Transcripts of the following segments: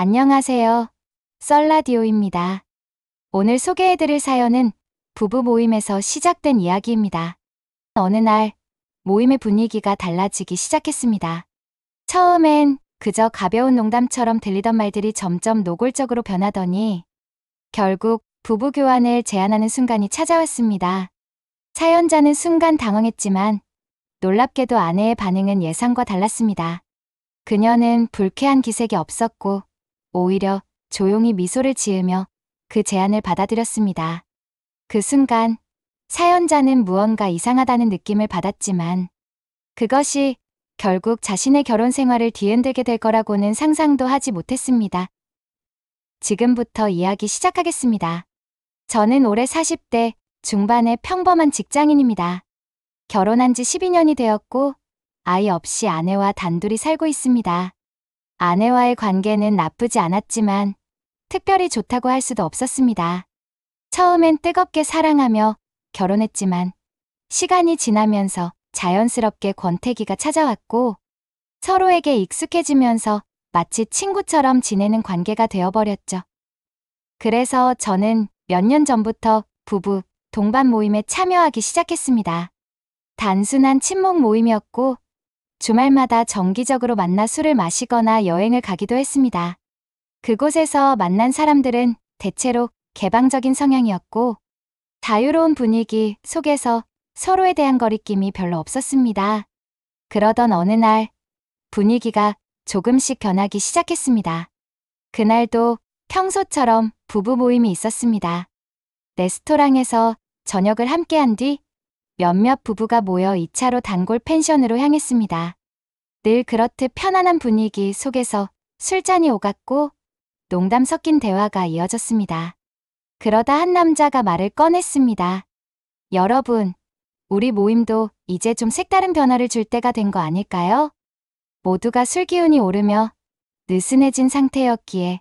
안녕하세요. 썰라디오입니다. 오늘 소개해드릴 사연은 부부 모임에서 시작된 이야기입니다. 어느 날 모임의 분위기가 달라지기 시작했습니다. 처음엔 그저 가벼운 농담처럼 들리던 말들이 점점 노골적으로 변하더니 결국 부부 교환을 제안하는 순간이 찾아왔습니다. 사연자는 순간 당황했지만 놀랍게도 아내의 반응은 예상과 달랐습니다. 그녀는 불쾌한 기색이 없었고 오히려 조용히 미소를 지으며 그 제안을 받아들였습니다. 그 순간 사연자는 무언가 이상하다는 느낌을 받았지만 그것이 결국 자신의 결혼 생활을 뒤흔들게 될 거라고는 상상도 하지 못했습니다. 지금부터 이야기 시작하겠습니다. 저는 올해 40대 중반의 평범한 직장인입니다. 결혼한 지 12년이 되었고 아이 없이 아내와 단둘이 살고 있습니다. 아내와의 관계는 나쁘지 않았지만 특별히 좋다고 할 수도 없었습니다. 처음엔 뜨겁게 사랑하며 결혼했지만 시간이 지나면서 자연스럽게 권태기가 찾아왔고 서로에게 익숙해지면서 마치 친구처럼 지내는 관계가 되어버렸죠. 그래서 저는 몇 년 전부터 부부 동반 모임에 참여하기 시작했습니다. 단순한 친목 모임이었고 주말마다 정기적으로 만나 술을 마시거나 여행을 가기도 했습니다. 그곳에서 만난 사람들은 대체로 개방적인 성향이었고 자유로운 분위기 속에서 서로에 대한 거리낌이 별로 없었습니다. 그러던 어느 날 분위기가 조금씩 변하기 시작했습니다. 그날도 평소처럼 부부 모임이 있었습니다. 레스토랑에서 저녁을 함께한 뒤 몇몇 부부가 모여 2차로 단골 펜션으로 향했습니다. 늘 그렇듯 편안한 분위기 속에서 술잔이 오갔고 농담 섞인 대화가 이어졌습니다. 그러다 한 남자가 말을 꺼냈습니다. 여러분, 우리 모임도 이제 좀 색다른 변화를 줄 때가 된 거 아닐까요? 모두가 술 기운이 오르며 느슨해진 상태였기에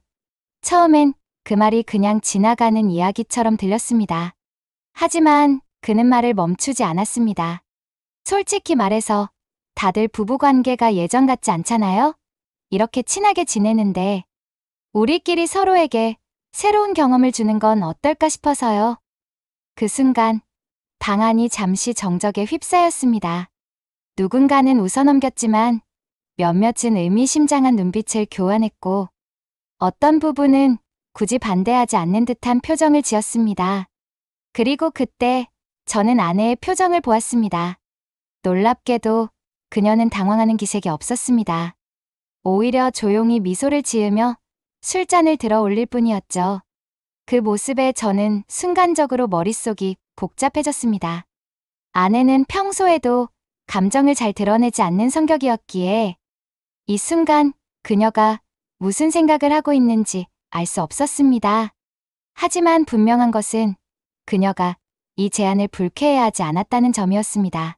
처음엔 그 말이 그냥 지나가는 이야기처럼 들렸습니다. 하지만 그는 말을 멈추지 않았습니다. 솔직히 말해서 다들 부부관계가 예전 같지 않잖아요? 이렇게 친하게 지내는데 우리끼리 서로에게 새로운 경험을 주는 건 어떨까 싶어서요. 그 순간 방안이 잠시 정적에 휩싸였습니다. 누군가는 웃어넘겼지만 몇몇은 의미심장한 눈빛을 교환했고 어떤 부부는 굳이 반대하지 않는 듯한 표정을 지었습니다. 그리고 그때 저는 아내의 표정을 보았습니다. 놀랍게도 그녀는 당황하는 기색이 없었습니다. 오히려 조용히 미소를 지으며 술잔을 들어 올릴 뿐이었죠. 그 모습에 저는 순간적으로 머릿속이 복잡해졌습니다. 아내는 평소에도 감정을 잘 드러내지 않는 성격이었기에 이 순간 그녀가 무슨 생각을 하고 있는지 알 수 없었습니다. 하지만 분명한 것은 그녀가 이 제안을 불쾌해하지 않았다는 점이었습니다.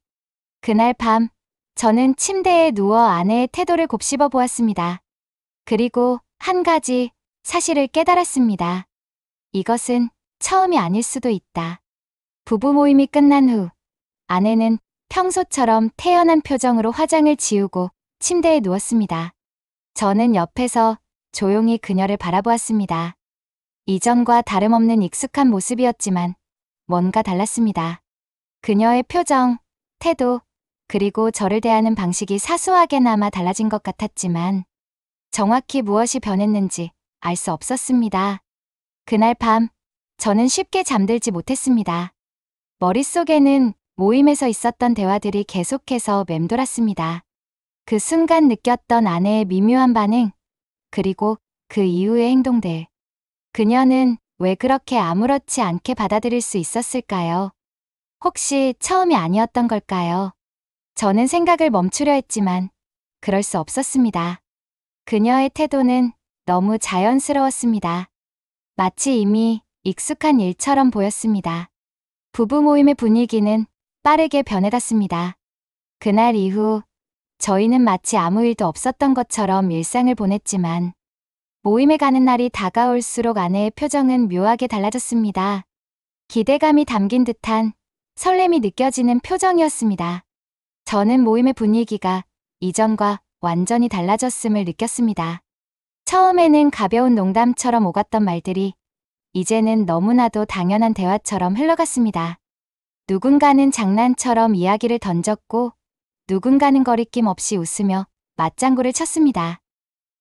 그날 밤 저는 침대에 누워 아내의 태도를 곱씹어 보았습니다. 그리고 한 가지 사실을 깨달았습니다. 이것은 처음이 아닐 수도 있다. 부부 모임이 끝난 후 아내는 평소처럼 태연한 표정으로 화장을 지우고 침대에 누웠습니다. 저는 옆에서 조용히 그녀를 바라보았습니다. 이전과 다름없는 익숙한 모습이었지만 뭔가 달랐습니다. 그녀의 표정, 태도, 그리고 저를 대하는 방식이 사소하게나마 달라진 것 같았지만 정확히 무엇이 변했는지 알 수 없었습니다. 그날 밤 저는 쉽게 잠들지 못했습니다. 머릿속에는 모임에서 있었던 대화들이 계속해서 맴돌았습니다. 그 순간 느꼈던 아내의 미묘한 반응, 그리고 그 이후의 행동들. 그녀는 왜 그렇게 아무렇지 않게 받아들일 수 있었을까요? 혹시 처음이 아니었던 걸까요? 저는 생각을 멈추려 했지만 그럴 수 없었습니다. 그녀의 태도는 너무 자연스러웠습니다. 마치 이미 익숙한 일처럼 보였습니다. 부부 모임의 분위기는 빠르게 변해갔습니다. 그날 이후 저희는 마치 아무 일도 없었던 것처럼 일상을 보냈지만 모임에 가는 날이 다가올수록 아내의 표정은 묘하게 달라졌습니다. 기대감이 담긴 듯한 설렘이 느껴지는 표정이었습니다. 저는 모임의 분위기가 이전과 완전히 달라졌음을 느꼈습니다. 처음에는 가벼운 농담처럼 오갔던 말들이 이제는 너무나도 당연한 대화처럼 흘러갔습니다. 누군가는 장난처럼 이야기를 던졌고 누군가는 거리낌 없이 웃으며 맞장구를 쳤습니다.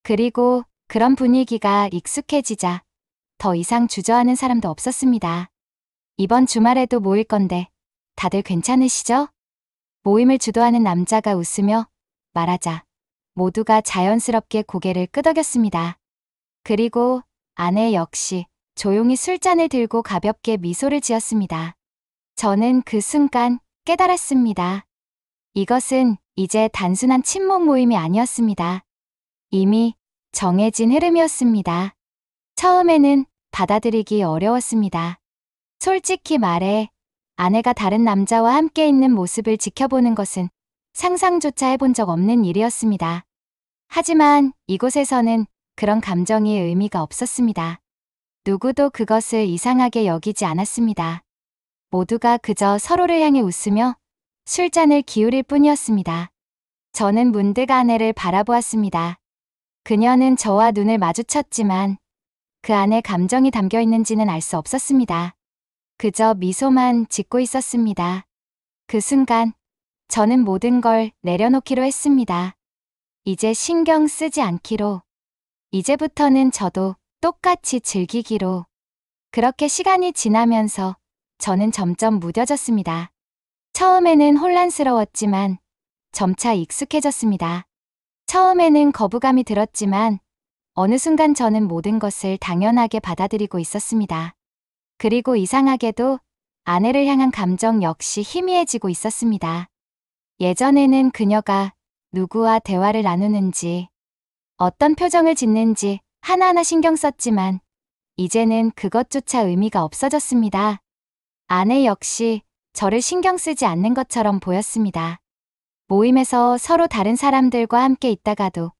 그리고 그런 분위기가 익숙해지자 더 이상 주저하는 사람도 없었습니다. 이번 주말에도 모일 건데 다들 괜찮으시죠? 모임을 주도하는 남자가 웃으며 말하자 모두가 자연스럽게 고개를 끄덕였습니다. 그리고 아내 역시 조용히 술잔을 들고 가볍게 미소를 지었습니다. 저는 그 순간 깨달았습니다. 이것은 이제 단순한 친목 모임이 아니었습니다. 이미 정해진 흐름이었습니다. 처음에는 받아들이기 어려웠습니다. 솔직히 말해 아내가 다른 남자와 함께 있는 모습을 지켜보는 것은 상상조차 해본 적 없는 일이었습니다. 하지만 이곳에서는 그런 감정이 의미가 없었습니다. 누구도 그것을 이상하게 여기지 않았습니다. 모두가 그저 서로를 향해 웃으며 술잔을 기울일 뿐이었습니다. 저는 문득 아내를 바라보았습니다. 그녀는 저와 눈을 마주쳤지만 그 안에 감정이 담겨 있는지는 알 수 없었습니다. 그저 미소만 짓고 있었습니다. 그 순간 저는 모든 걸 내려놓기로 했습니다. 이제 신경 쓰지 않기로. 이제부터는 저도 똑같이 즐기기로. 그렇게 시간이 지나면서 저는 점점 무뎌졌습니다. 처음에는 혼란스러웠지만 점차 익숙해졌습니다. 처음에는 거부감이 들었지만 어느 순간 저는 모든 것을 당연하게 받아들이고 있었습니다. 그리고 이상하게도 아내를 향한 감정 역시 희미해지고 있었습니다. 예전에는 그녀가 누구와 대화를 나누는지, 어떤 표정을 짓는지 하나하나 신경 썼지만 이제는 그것조차 의미가 없어졌습니다. 아내 역시 저를 신경 쓰지 않는 것처럼 보였습니다. 모임에서 서로 다른 사람들과 함께 있다가도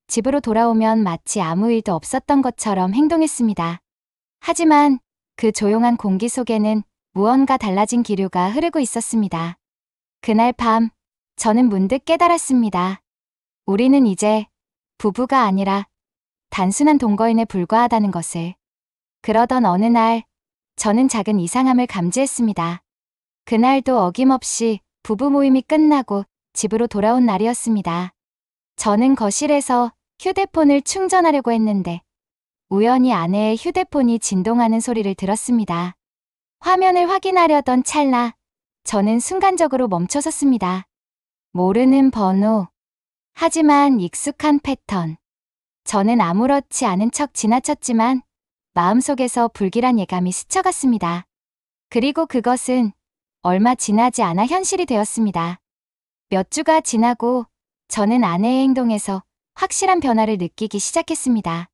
집으로 돌아오면 마치 아무 일도 없었던 것처럼 행동했습니다. 하지만 그 조용한 공기 속에는 무언가 달라진 기류가 흐르고 있었습니다. 그날 밤, 저는 문득 깨달았습니다. 우리는 이제 부부가 아니라 단순한 동거인에 불과하다는 것을. 그러던 어느 날, 저는 작은 이상함을 감지했습니다. 그날도 어김없이 부부 모임이 끝나고 집으로 돌아온 날이었습니다. 저는 거실에서 휴대폰을 충전하려고 했는데 우연히 아내의 휴대폰이 진동하는 소리를 들었습니다. 화면을 확인하려던 찰나 저는 순간적으로 멈춰섰습니다. 모르는 번호. 하지만 익숙한 패턴. 저는 아무렇지 않은 척 지나쳤지만 마음속에서 불길한 예감이 스쳐갔습니다. 그리고 그것은 얼마 지나지 않아 현실이 되었습니다. 몇 주가 지나고 저는 아내의 행동에서 확실한 변화를 느끼기 시작했습니다.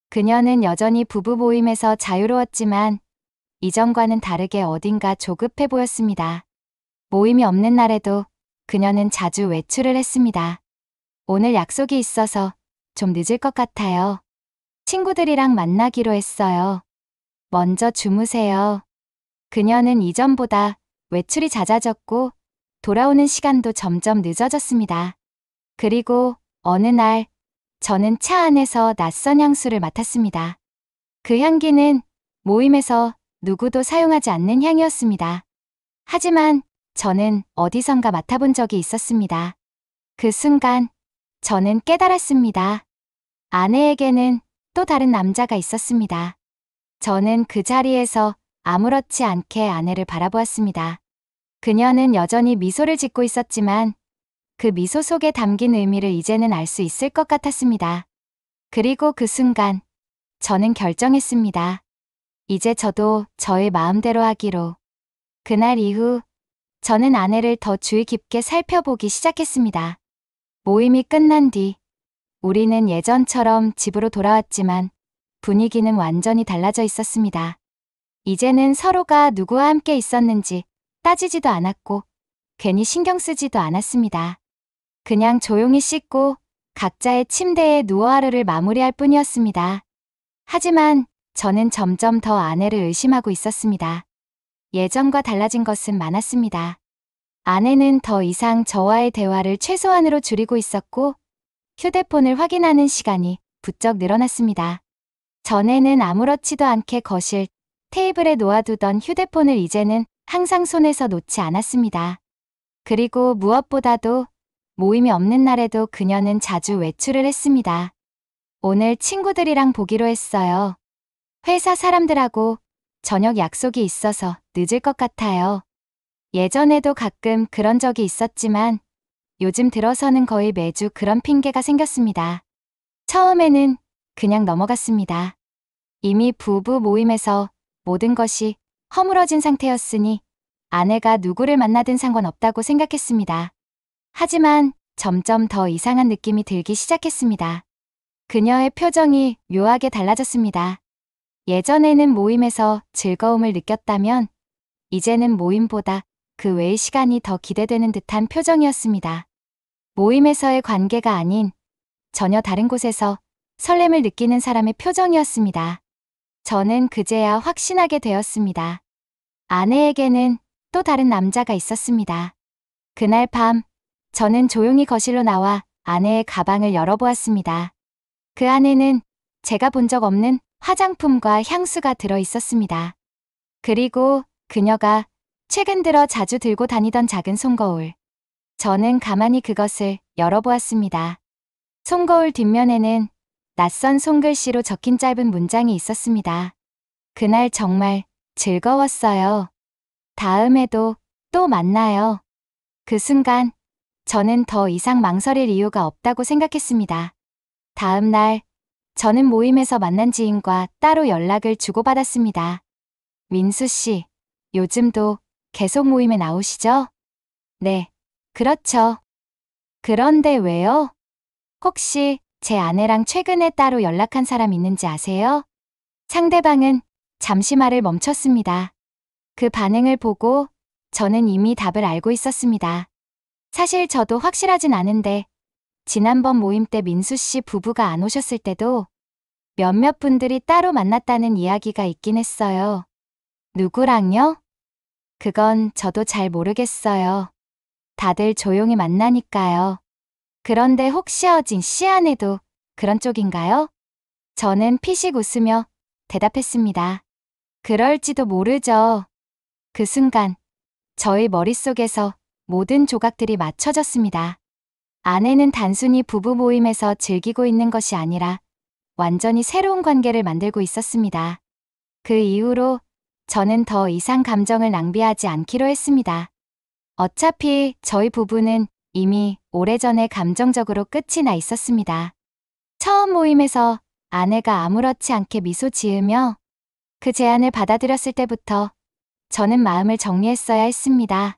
그녀는 여전히 부부 모임에서 자유로웠지만 이전과는 다르게 어딘가 조급해 보였습니다. 모임이 없는 날에도 그녀는 자주 외출을 했습니다. 오늘 약속이 있어서 좀 늦을 것 같아요. 친구들이랑 만나기로 했어요. 먼저 주무세요. 그녀는 이전보다 외출이 잦아졌고 돌아오는 시간도 점점 늦어졌습니다. 그리고 어느 날 저는 차 안에서 낯선 향수를 맡았습니다. 그 향기는 모임에서 누구도 사용하지 않는 향이었습니다. 하지만 저는 어디선가 맡아본 적이 있었습니다. 그 순간 저는 깨달았습니다. 아내에게는 또 다른 남자가 있었습니다. 저는 그 자리에서 아무렇지 않게 아내를 바라보았습니다. 그녀는 여전히 미소를 짓고 있었지만 그 미소 속에 담긴 의미를 이제는 알 수 있을 것 같았습니다. 그리고 그 순간 저는 결정했습니다. 이제 저도 저의 마음대로 하기로. 그날 이후 저는 아내를 더 주의 깊게 살펴보기 시작했습니다. 모임이 끝난 뒤 우리는 예전처럼 집으로 돌아왔지만 분위기는 완전히 달라져 있었습니다. 이제는 서로가 누구와 함께 있었는지 따지지도 않았고 괜히 신경 쓰지도 않았습니다. 그냥 조용히 씻고 각자의 침대에 누워 하루를 마무리할 뿐이었습니다. 하지만 저는 점점 더 아내를 의심하고 있었습니다. 예전과 달라진 것은 많았습니다. 아내는 더 이상 저와의 대화를 최소한으로 줄이고 있었고 휴대폰을 확인하는 시간이 부쩍 늘어났습니다. 전에는 아무렇지도 않게 거실, 테이블에 놓아두던 휴대폰을 이제는 항상 손에서 놓지 않았습니다. 그리고 무엇보다도 모임이 없는 날에도 그녀는 자주 외출을 했습니다. 오늘 친구들이랑 보기로 했어요. 회사 사람들하고 저녁 약속이 있어서 늦을 것 같아요. 예전에도 가끔 그런 적이 있었지만 요즘 들어서는 거의 매주 그런 핑계가 생겼습니다. 처음에는 그냥 넘어갔습니다. 이미 부부 모임에서 모든 것이 허물어진 상태였으니 아내가 누구를 만나든 상관없다고 생각했습니다. 하지만 점점 더 이상한 느낌이 들기 시작했습니다. 그녀의 표정이 묘하게 달라졌습니다. 예전에는 모임에서 즐거움을 느꼈다면 이제는 모임보다 그 외의 시간이 더 기대되는 듯한 표정이었습니다. 모임에서의 관계가 아닌 전혀 다른 곳에서 설렘을 느끼는 사람의 표정이었습니다. 저는 그제야 확신하게 되었습니다. 아내에게는 또 다른 남자가 있었습니다. 그날 밤, 저는 조용히 거실로 나와 아내의 가방을 열어보았습니다. 그 안에는 제가 본 적 없는 화장품과 향수가 들어 있었습니다. 그리고 그녀가 최근 들어 자주 들고 다니던 작은 손거울. 저는 가만히 그것을 열어보았습니다. 손거울 뒷면에는 낯선 손글씨로 적힌 짧은 문장이 있었습니다. 그날 정말 즐거웠어요. 다음에도 또 만나요. 그 순간 저는 더 이상 망설일 이유가 없다고 생각했습니다. 다음 날 저는 모임에서 만난 지인과 따로 연락을 주고받았습니다. 민수 씨, 요즘도 계속 모임에 나오시죠? 네, 그렇죠. 그런데 왜요? 혹시 제 아내랑 최근에 따로 연락한 사람 있는지 아세요? 상대방은 잠시 말을 멈췄습니다. 그 반응을 보고 저는 이미 답을 알고 있었습니다. 사실 저도 확실하진 않은데 지난번 모임 때 민수 씨 부부가 안 오셨을 때도 몇몇 분들이 따로 만났다는 이야기가 있긴 했어요. 누구랑요? 그건 저도 잘 모르겠어요. 다들 조용히 만나니까요. 그런데 혹시 어진 씨 아내도 그런 쪽인가요? 저는 피식 웃으며 대답했습니다. 그럴지도 모르죠. 그 순간 저희 머릿속에서 모든 조각들이 맞춰졌습니다. 아내는 단순히 부부 모임에서 즐기고 있는 것이 아니라 완전히 새로운 관계를 만들고 있었습니다. 그 이후로 저는 더 이상 감정을 낭비하지 않기로 했습니다. 어차피 저희 부부는 이미 오래전에 감정적으로 끝이 나 있었습니다. 처음 모임에서 아내가 아무렇지 않게 미소 지으며 그 제안을 받아들였을 때부터 저는 마음을 정리했어야 했습니다.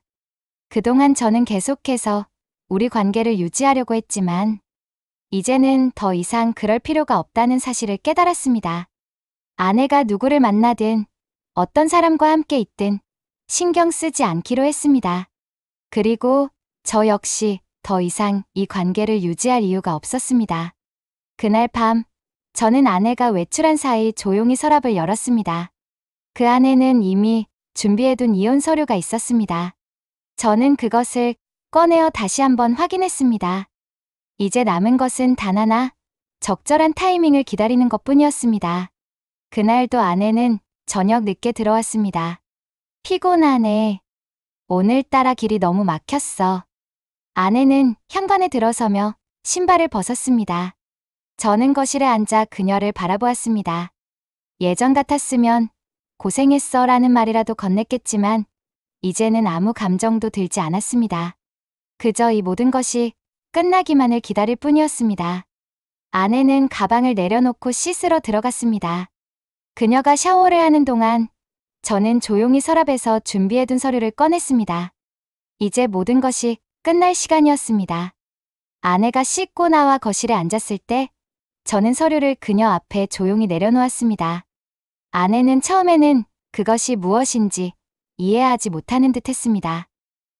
그동안 저는 계속해서 우리 관계를 유지하려고 했지만 이제는 더 이상 그럴 필요가 없다는 사실을 깨달았습니다. 아내가 누구를 만나든 어떤 사람과 함께 있든 신경 쓰지 않기로 했습니다. 그리고 저 역시 더 이상 이 관계를 유지할 이유가 없었습니다. 그날 밤, 저는 아내가 외출한 사이 조용히 서랍을 열었습니다. 그 안에는 이미 준비해둔 이혼 서류가 있었습니다. 저는 그것을 꺼내어 다시 한번 확인했습니다. 이제 남은 것은 단 하나, 적절한 타이밍을 기다리는 것뿐이었습니다. 그날도 아내는 저녁 늦게 들어왔습니다. 피곤하네. 오늘따라 길이 너무 막혔어. 아내는 현관에 들어서며 신발을 벗었습니다. 저는 거실에 앉아 그녀를 바라보았습니다. 예전 같았으면 고생했어 라는 말이라도 건넸겠지만 이제는 아무 감정도 들지 않았습니다. 그저 이 모든 것이 끝나기만을 기다릴 뿐이었습니다. 아내는 가방을 내려놓고 씻으러 들어갔습니다. 그녀가 샤워를 하는 동안 저는 조용히 서랍에서 준비해둔 서류를 꺼냈습니다. 이제 모든 것이 끝날 시간이었습니다. 아내가 씻고 나와 거실에 앉았을 때 저는 서류를 그녀 앞에 조용히 내려놓았습니다. 아내는 처음에는 그것이 무엇인지 이해하지 못하는 듯 했습니다.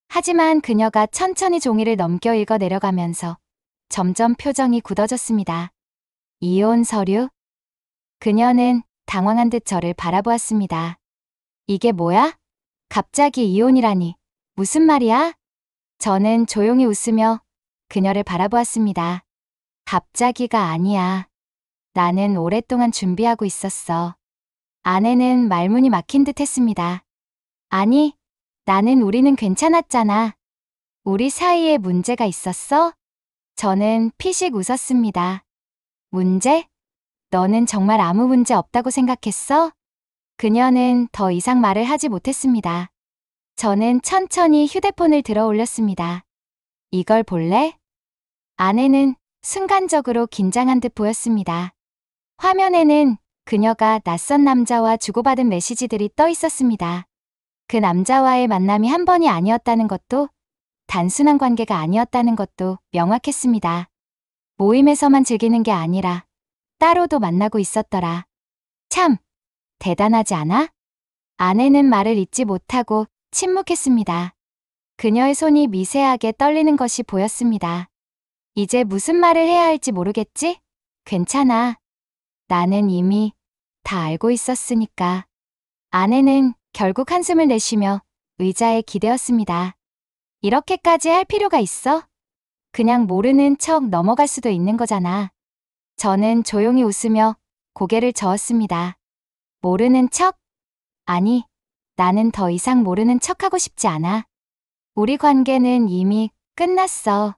하지만 그녀가 천천히 종이를 넘겨 읽어 내려가면서 점점 표정이 굳어졌습니다. 이혼 서류? 그녀는 당황한 듯 저를 바라보았습니다. 이게 뭐야? 갑자기 이혼이라니. 무슨 말이야? 저는 조용히 웃으며 그녀를 바라보았습니다. 갑자기가 아니야. 나는 오랫동안 준비하고 있었어. 아내는 말문이 막힌 듯 했습니다. 아니, 우리는 괜찮았잖아. 우리 사이에 문제가 있었어? 저는 피식 웃었습니다. 문제? 너는 정말 아무 문제 없다고 생각했어? 그녀는 더 이상 말을 하지 못했습니다. 저는 천천히 휴대폰을 들어 올렸습니다. 이걸 볼래? 아내는 순간적으로 긴장한 듯 보였습니다. 화면에는 그녀가 낯선 남자와 주고받은 메시지들이 떠 있었습니다. 그 남자와의 만남이 한 번이 아니었다는 것도, 단순한 관계가 아니었다는 것도 명확했습니다. 모임에서만 즐기는 게 아니라 따로도 만나고 있었더라. 참, 대단하지 않아? 아내는 말을 잇지 못하고 침묵했습니다. 그녀의 손이 미세하게 떨리는 것이 보였습니다. 이제 무슨 말을 해야 할지 모르겠지? 괜찮아. 나는 이미 다 알고 있었으니까. 아내는 결국 한숨을 내쉬며 의자에 기대었습니다. 이렇게까지 할 필요가 있어? 그냥 모르는 척 넘어갈 수도 있는 거잖아. 저는 조용히 웃으며 고개를 저었습니다. 모르는 척? 아니, 나는 더 이상 모르는 척하고 싶지 않아. 우리 관계는 이미 끝났어.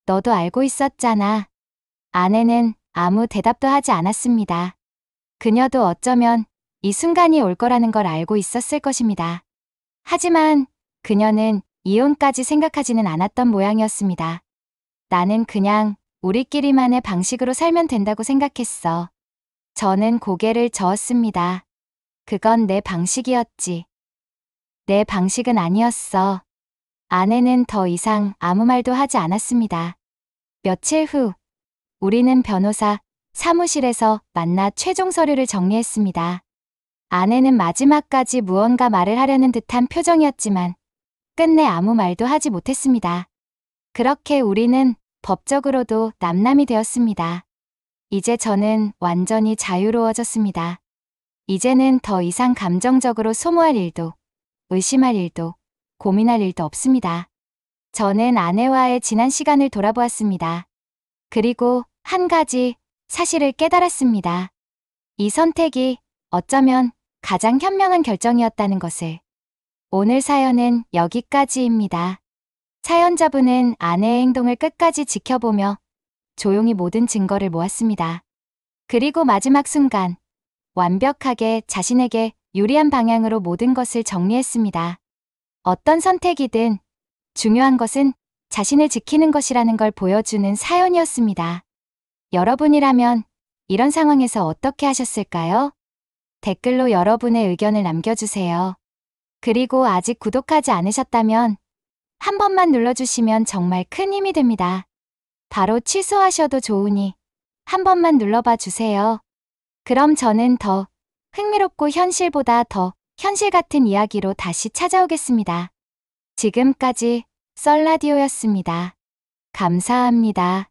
너도 알고 있었잖아. 아내는 아무 대답도 하지 않았습니다. 그녀도 어쩌면 이 순간이 올 거라는 걸 알고 있었을 것입니다. 하지만 그녀는 이혼까지 생각하지는 않았던 모양이었습니다. 나는 그냥 우리끼리만의 방식으로 살면 된다고 생각했어. 저는 고개를 저었습니다. 그건 내 방식이었지. 내 방식은 아니었어. 아내는 더 이상 아무 말도 하지 않았습니다. 며칠 후, 우리는 변호사 사무실에서 만나 최종 서류를 정리했습니다. 아내는 마지막까지 무언가 말을 하려는 듯한 표정이었지만 끝내 아무 말도 하지 못했습니다. 그렇게 우리는 법적으로도 남남이 되었습니다. 이제 저는 완전히 자유로워졌습니다. 이제는 더 이상 감정적으로 소모할 일도, 의심할 일도, 고민할 일도 없습니다. 저는 아내와의 지난 시간을 돌아보았습니다. 그리고 한 가지 사실을 깨달았습니다. 이 선택이 어쩌면 가장 현명한 결정이었다는 것을. 오늘 사연은 여기까지입니다. 사연자분은 아내의 행동을 끝까지 지켜보며 조용히 모든 증거를 모았습니다. 그리고 마지막 순간, 완벽하게 자신에게 유리한 방향으로 모든 것을 정리했습니다. 어떤 선택이든 중요한 것은 자신을 지키는 것이라는 걸 보여주는 사연이었습니다. 여러분이라면 이런 상황에서 어떻게 하셨을까요? 댓글로 여러분의 의견을 남겨주세요. 그리고 아직 구독하지 않으셨다면 한 번만 눌러주시면 정말 큰 힘이 됩니다. 바로 취소하셔도 좋으니 한 번만 눌러봐 주세요. 그럼 저는 더 흥미롭고 현실보다 더 현실 같은 이야기로 다시 찾아오겠습니다. 지금까지 썰라디오였습니다. 감사합니다.